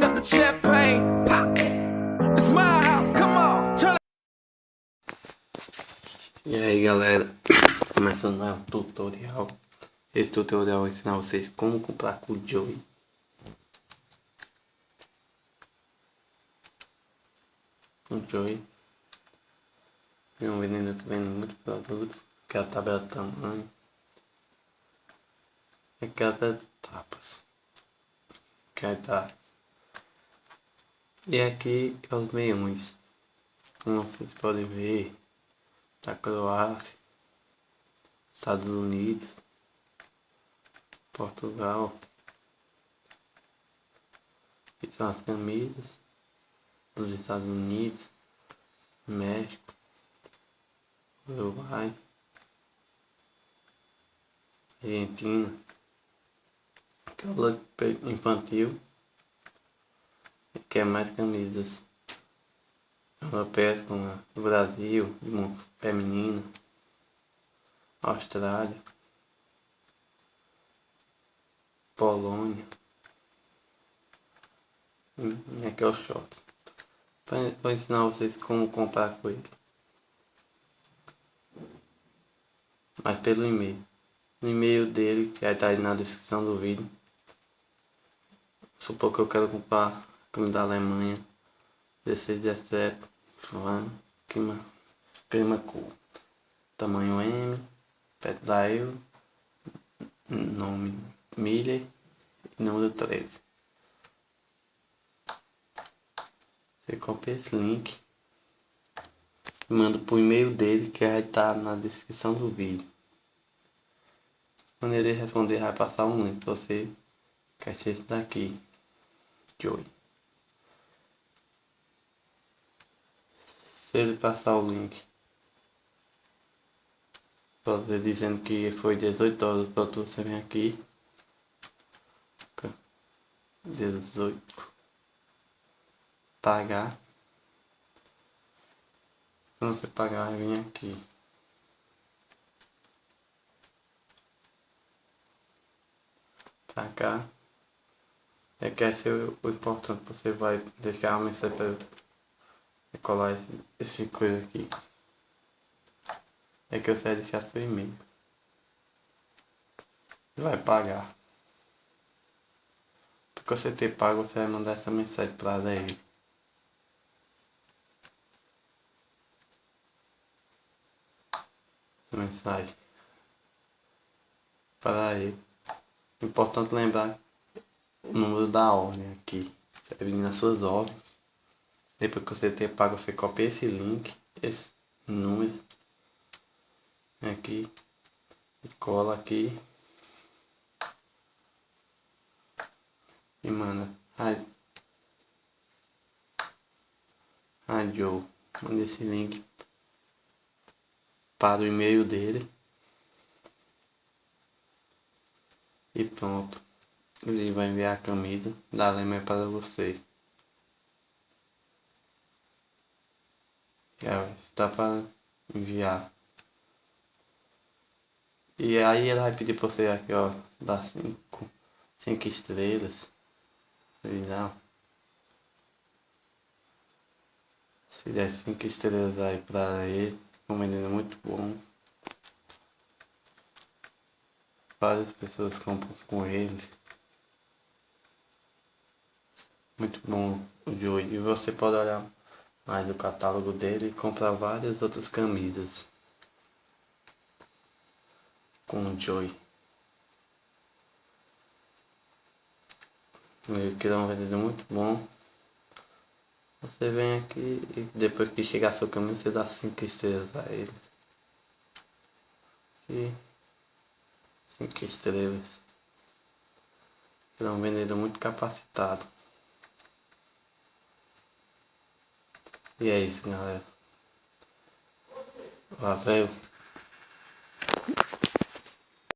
open up the champagne. Pop. It's my house, come on. Turn. E aí galera, começando mais um tutorial. Esse tutorial vai ensinar vocês como comprar com o Joey. O Joey é um vendedor que vende muitos produtos, que é a tabela de tamanho, e que é a tabela de tapas, que aí tá. E aqui é os meiões, como vocês podem ver, da Croácia, Estados Unidos, Portugal. E são as camisas dos Estados Unidos, México, Uruguai, Argentina, que é o look infantil, que é mais camisas europeias como a do Brasil, feminina, Austrália, Polônia. E aqui é o shorts. Vou ensinar vocês como comprar com ele, mas pelo e-mail. No e-mail dele, que vai estar aí na descrição do vídeo. Supor que eu quero comprar a camisa da Alemanha 16/17 clima cool, tamanho M, peso da Euro, nome Miller e número 13. Você copia esse link e manda pro e-mail dele, que vai estar na descrição do vídeo. Quando ele responder, vai passar um link pra você, que é esse daqui, Joey. Se ele passar o link pra você dizendo que foi 18 horas para você vem aqui, 18, pagar. Quando você pagar, vai vir aqui. Pra cá. É que esse é o importante. Você vai deixar uma mensagem para colar esse coisa aqui. É que você vai deixar seu e-mail. E vai pagar. Porque você ter pago, você vai mandar essa mensagem para ele. Mensagem para ele. Importante lembrar o número da ordem aqui. Você vai vir nas suas ordens. Depois que você ter pago, você copia esse link, esse número aqui, e cola aqui e manda. Joe, manda esse link para o e-mail dele e pronto. Ele vai enviar a camisa da Alemanha para você. Já está para enviar. E aí ele vai pedir para você aqui, ó, dar 5 estrelas. Não. Se der 5 estrelas aí para ele, um menino muito bom. Várias pessoas compram com ele. Muito bom o Joey. E você pode olhar mais o catálogo dele e comprar várias outras camisas com o Joey. Ele que é um vendedor muito bom. Você vem aqui e depois que chegar a sua camisa, você dá 5 estrelas a ele. E 5 estrelas. Ele é um vendedor muito capacitado. E é isso, galera. Valeu.